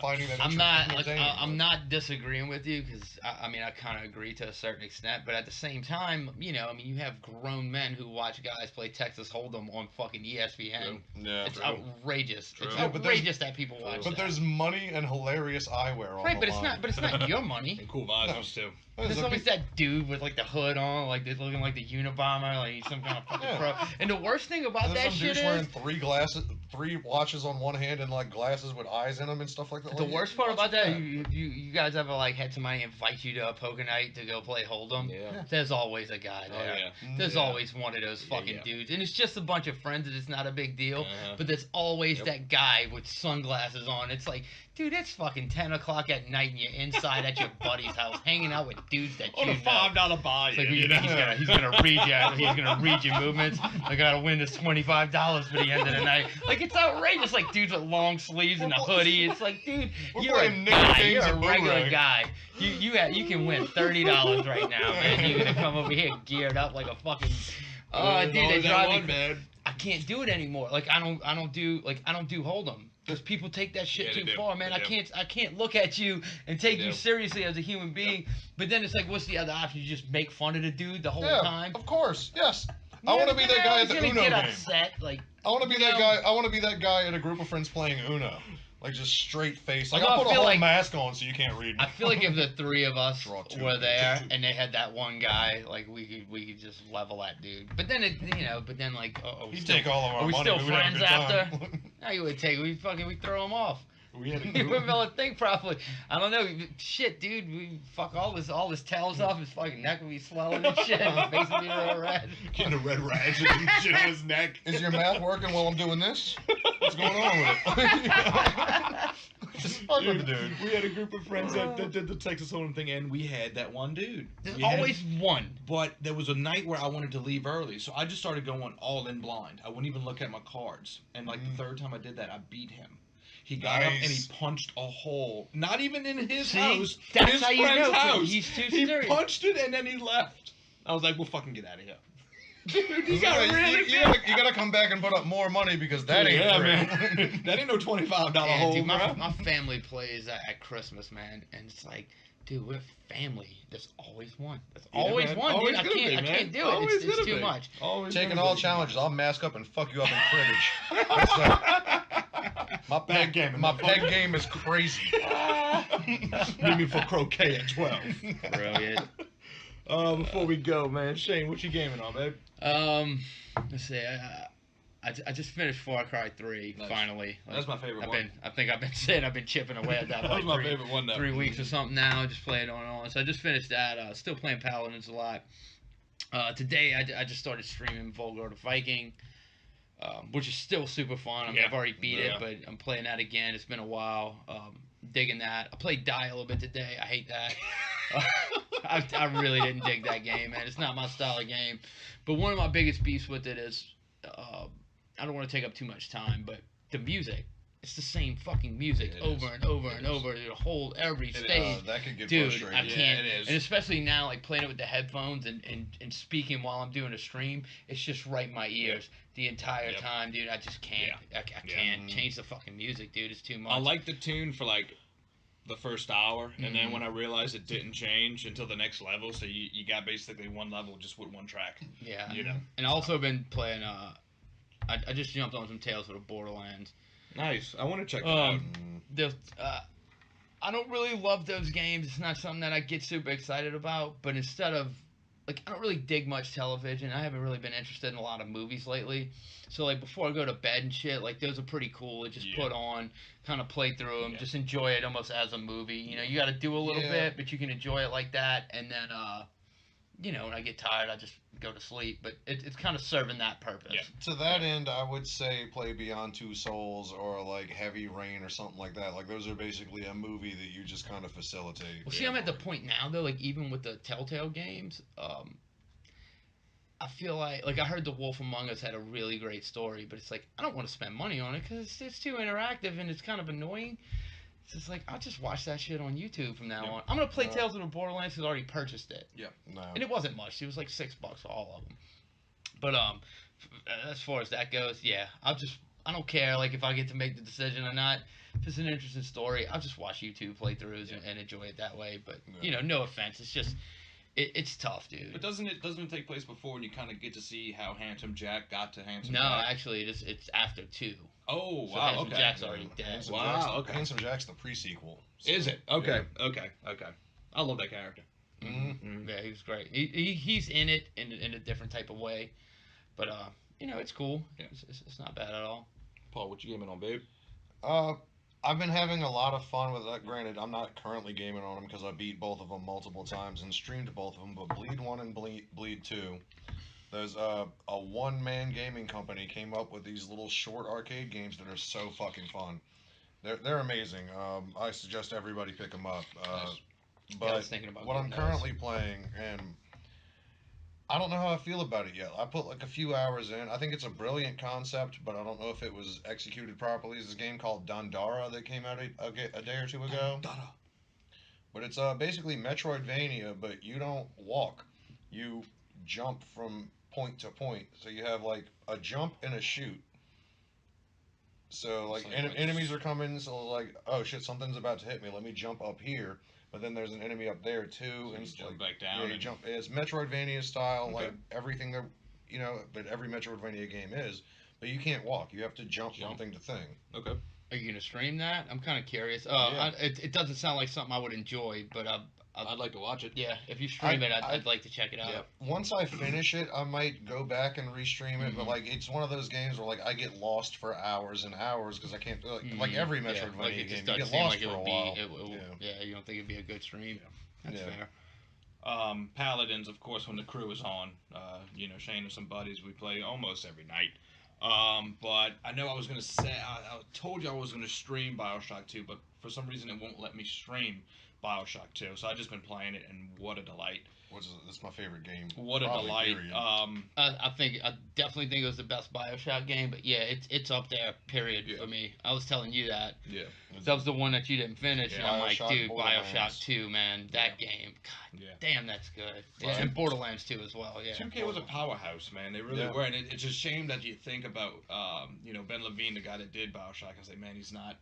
finding that. I'm not like entertaining, I'm but- not disagreeing with you because I mean I kind of agree to a certain extent, but at the same time, you know, I mean you have grown men who watch guys play Texas Hold'em on fucking ESPN. Yeah, It's true. outrageous. True. It's Yeah, but there's- outrageous that people watch But that. there's money and hilarious eyewear on Right, the but it's line. not. But it's not your money. And cool visors too. There's always that dude with like the hood on, like they're looking like the Unabomber, like he's some kind of fucking Yeah. pro. And the worst thing about There's that some shit dudes wearing is, three watches on one hand and like glasses with eyes in them and stuff like that. the Like, worst part about that, you guys ever like had somebody invite you to a poker night to go play Hold'em? Yeah. There's always a guy Oh there. yeah. There's Yeah. always one of those fucking yeah. dudes, and it's just a bunch of friends, and it's not a big deal. Uh-huh. But there's always Yep. that guy with sunglasses on. It's like, dude, it's fucking 10 o'clock at night, and you're inside at your buddy's house, hanging out with dudes that On you a know. $5 buy. It's like you know? he's gonna read you. He's gonna read your movements. I gotta win this $25 for the end of the night. Like it's outrageous. Like dudes with long sleeves and a hoodie. It's like, dude, We're you're a playing Nick guy. Gaines You're a and regular Boomerang. guy. You can win $30 right now, man. You're gonna come over here geared up like a fucking. Oh, dude, they drive me. man. I can't do it anymore. Like I don't do Hold'em. Because people take that shit Yeah, they too do. far, man. They do. I can't look at you and take They you do. seriously as a human being. But then it's like, what's the other option? You just make fun of the dude the whole Yeah, time. of course, yes. Yeah, I want to but be then that guy at everyone's the gonna Uno get game. upset, like I want to be you that know? guy. I want to be that guy at a group of friends playing Uno, like just straight face. Like Although I'll I put a feel whole like- mask on so you can't read me. I feel like if the three of us Draw two. were there and they had that one guy, like we could just level that dude. But then like You still, take all of our are we money. still but we have a friends good after? time. No, you would take. We throw him off. We had a We group. wouldn't be able to think properly. I don't know. Shit, dude. We fuck all his tails off. His fucking neck would be swelling and shit. His face would be real red. Getting a red rash and shit on his neck. Is your math working while I'm doing this? What's going on with it? Just fuck with the dude. We had a group of friends that did the Texas Hold'em thing, and we had that one dude. There's We had- always one. But there was a night where I wanted to leave early, so I just started going all in blind. I wouldn't even look at my cards. And like the third time I did that, I beat him. He got up and he Nice. punched a hole, not even in his See? house, That's his how you friend's know, house. he's too He serious. punched it and then he left. I was like, "Well, fucking get out of here." Dude, he You got gotta, really you, you gotta come back and put up more money because that ain't yeah, free. man. That ain't no $25 Yeah, hole, dude, bro. my family plays at Christmas, man, and it's like, dude, we're family. There's always one. There's Yeah, always man. one, Always dude. I gonna can't, be, I man. can't do it. Always It's gonna too be. much. Always Taking gonna all be. challenges, I'll mask up and fuck you up in cribbage. That's my Bad game, My man. peg game is crazy. Meet me for croquet at 12. Brilliant. Before we go, man, Shane, what you gaming on, babe? Let's see. I just finished Far Cry 3 Nice. finally. That's my favorite one. I think I've been saying I've been chipping away at that for That was like my favorite one, though. 3 weeks or something now. Just playing on and on. So I just finished that. Still playing Paladins a lot. Today I just started streaming Volgar the Viking, which is still super fun. I mean, Yeah. I've already beat Yeah. it, but I'm playing that again. It's been a while. Digging that. I played Die a little bit today. I hate that. I really didn't dig that game, man. It's not my style of game. But one of my biggest beefs with it is, I don't want to take up too much time, but the music. It's the same fucking music It over is. and over It and is. over. The whole every is. stage. That could get Dude, frustrating. I Yeah, can't. it is. And especially now, like playing it with the headphones and speaking while I'm doing a stream, it's just right in my ears the entire Yep. time, dude. I just can't. I can't change the fucking music, dude. It's too much. I like the tune for like the first hour, and then when I realized it didn't change until the next level, so you got basically one level just with one track. Yeah. You know. And I also been playing. I just jumped on some Tales of the Borderlands. Nice. I want to check that out. There's, I don't really love those games. It's not something that I get super excited about. But instead of, like, I don't really dig much television. I haven't really been interested in a lot of movies lately. So, like, before I go to bed and shit, like, those are pretty cool to just Yeah. put on, kind of play through them, Yeah. just enjoy it almost as a movie. You know, you got to do a little Yeah. bit, but you can enjoy it like that. And then, you know, when I get tired, I just go to sleep. But it's kind of serving that purpose. Yeah. To that end, I would say play Beyond Two Souls or like Heavy Rain or something like that. Like those are basically a movie that you just kind of facilitate. Well, see, I'm at the point now though, like even with the Telltale games, I feel like I heard The Wolf Among Us had a really great story, but it's like I don't want to spend money on it because it's too interactive and it's kind of annoying. It's just like, I'll just watch that shit on YouTube from now on. I'm gonna play Tales of the Borderlands because I already purchased it. No. And it wasn't much. It was like $6 for all of them. But as far as that goes, yeah, I don't care like if I get to make the decision or not. If it's an interesting story, I'll just watch YouTube playthroughs and enjoy it that way. But no offense, it's just it's tough, dude. But doesn't it take place before and you kind of get to see how Handsome Jack got to Handsome No, Jack? actually, it's after 2. Oh, So wow, Handsome okay. Jack's already dead. Handsome Wow, Jack's, okay. Handsome Jack's the pre-sequel. So, Is it? Okay, okay. I love that character. Mm-hmm. Yeah, he was great. He's in it in a different type of way, but it's cool. Yeah. It's not bad at all. Paul, what you gaming on, babe? I've been having a lot of fun with that. Granted, I'm not currently gaming on them because I beat both of them multiple times and streamed both of them. But Bleed 1 and Bleed 2, there's a one-man gaming company came up with these little short arcade games that are so fucking fun. They're amazing. I suggest everybody pick them up. Nice. But I was thinking about what I'm getting those. currently playing, and I don't know how I feel about it yet. I put like a few hours in. I think it's a brilliant concept, but I don't know if it was executed properly. It's this game called Dandara that came out a day or two ago. But it's basically Metroidvania, but you don't walk. You jump from point to point. So you have like a jump and a shoot. So like, enemies are coming, so like, oh shit, something's about to hit me. Let me jump up here. But then there's an enemy up there too, So and you it's jump like, back down Yeah, you and- jump. It's Metroidvania style, Okay. like everything that but every Metroidvania game is. But you can't walk. You have to jump from thing to thing. Okay. Are you gonna stream that? I'm kind of curious. Yeah. It doesn't sound like something I would enjoy, but I'd like to watch it. yeah, if you stream it, I'd like to check it out. Yeah. Once I finish it, I might go back and restream it. But like, it's one of those games where like I get lost for hours and hours because I can't like every Yeah, Metroidvania like it game. just You doesn't get seem lost like it for a would while. be. You don't think it'd be a good stream? That's Yeah. fair. Paladins, of course, when the crew is on, Shane and some buddies, we play almost every night. But I know I was gonna say, I told you I was gonna stream Bioshock 2, but for some reason it won't let me stream Bioshock 2. So I've just been playing it, and what a delight! That's my favorite game. What a Probably, delight! period. I definitely think it was the best Bioshock game, but yeah, it's up there, period, Yeah. for me. I was telling you that. Yeah. That was the one that you didn't finish, and I'm like, Bioshock, dude, Borderlands. Bioshock 2, man, that game, God Yeah. damn, that's good. Yeah, Right. and Borderlands 2 as well, yeah. 2K was a powerhouse, man. They really Yeah. were, and it's a shame that you think about, Ben Levine, the guy that did Bioshock, and say, man, he's not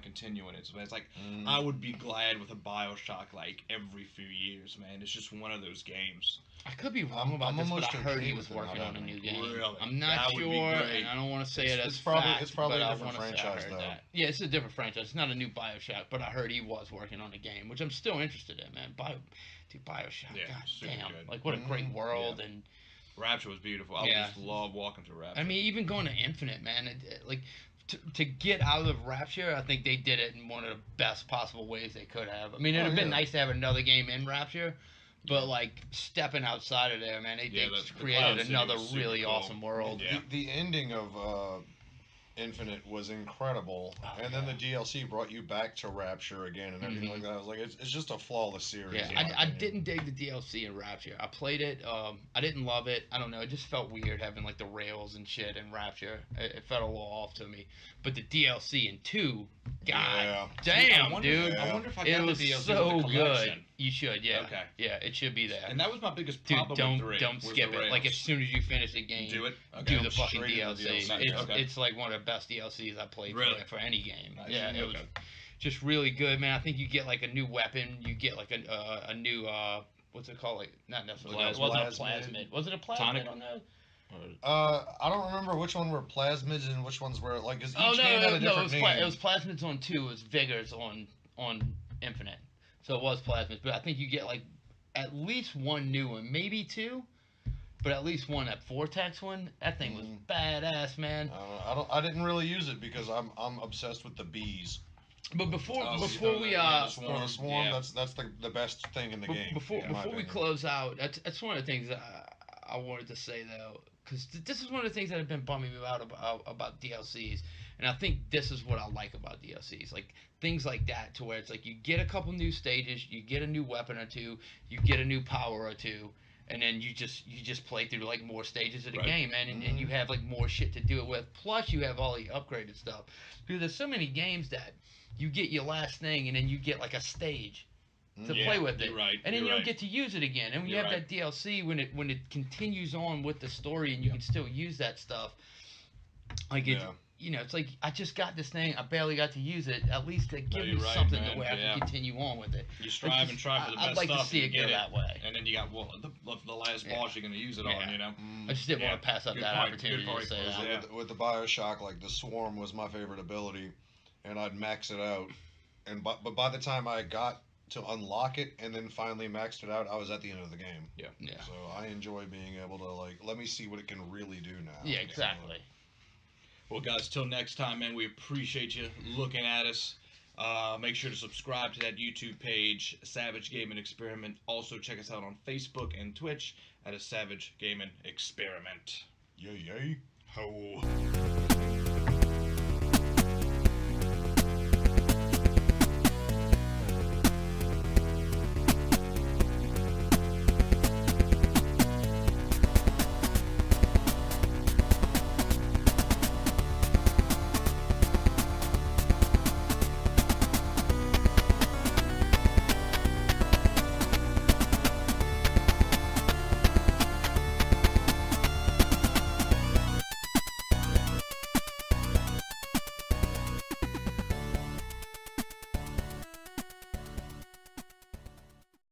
continuing it. So it's like, I would be glad with a Bioshock like every few years, man. It's just one of those games. I could be wrong I'm about this, but almost I heard okay he was with it not working on a happening. new game. Really? I'm not That would be sure, great. and I don't want to say it as It's probably fact, a different but I wanna say I franchise, heard though. that. Yeah, it's a different franchise. It's not a new Bioshock, but I heard he was working on a game, which I'm still interested in, man. Bioshock, Yeah, god super damn, good. like what a great world, and Rapture was beautiful. I Yeah. just love walking through Rapture. I mean, even going to Infinite, man, like to get out of Rapture, I think they did it in one of the best possible ways they could have. I mean, it'd have been nice to have another game in Rapture, but like stepping outside of there, man, they Yeah, just the Cloud created City another was super really cool. awesome world. Yeah. The ending of Infinite was incredible, and then the DLC brought you back to Rapture again and everything like that. I was like, it's just a flawless series. Yeah, in my I opinion. didn't dig the DLC in Rapture. I played it. I didn't love it. I don't know. It just felt weird having like the rails and shit in Rapture. It felt a little off to me. But the DLC in 2, God damn, I wonder, dude. I wonder if I It got was the DLC so with the good. collection. You should, yeah. Okay. Yeah, it should be there. And that was my biggest Dude, problem with 3. don't was skip the it. Like as rails. soon as you finish the game, Do it. Okay. do the Jump fucking straight into DLC. DLC. It's, Okay. it's like one of the best DLCs I played Really? for any game. Nice. Yeah, it was Okay. just really good, man. I think you get like a new weapon. You get like a new what's it called? Like not necessarily. It wasn't a plasmid. Was it a plasmid Tonic? on that? I don't remember which one were plasmids and which ones were like. Cause each Oh no, game had a it different was name. it was plasmids on 2. It was vigors on Infinite. So it was plasmids, but I think you get like at least one new one, maybe 2. But at least one, that Vortex one, that thing was badass, man. I didn't really use it because I'm obsessed with the bees. But before Oh, before you we know, the Swarm, Swarm, yeah. that's the best thing in the game. before in my before we opinion. close out, that's one of the things that I wanted to say though, because this is one of the things that have been bumming me out about DLCs, and I think this is what I like about DLCs, like things like that, to where it's like you get a couple new stages, you get a new weapon or two, you get a new power or two, and then you just play through like more stages of the Right. game, and you have like more shit to do it with. Plus, you have all the upgraded stuff. Because there's so many games that you get your last thing, and then you get like a stage to Yeah, play with it, you're right, and then you're you don't right. get to use it again. And when you You're have right. that DLC, when it continues on with the story, and you Yeah. can still use that stuff, like it's. Yeah. You know, it's like I just got this thing. I barely got to use it. At least to give me you're right, something man. to where I Yeah. can continue on with it. You strive and try for the best I'd like stuff. to see and it you go get that way. And then you got the last Yeah. boss you're gonna use it Yeah. on. You know. I just didn't Yeah. want to pass up Good that point. opportunity Good to point. say that. Yeah. With the Bioshock, like the Swarm was my favorite ability, and I'd max it out, and but by the time I got to unlock it and then finally maxed it out, I was at the end of the game. Yeah. So I enjoy being able to like let me see what it can really do now. Yeah, exactly. Well, guys, till next time, man, we appreciate you looking at us. Make sure to subscribe to that YouTube page, Savage Gaming Experiment. Also, check us out on Facebook and Twitch at a Savage Gaming Experiment. Yay, yay. Ho.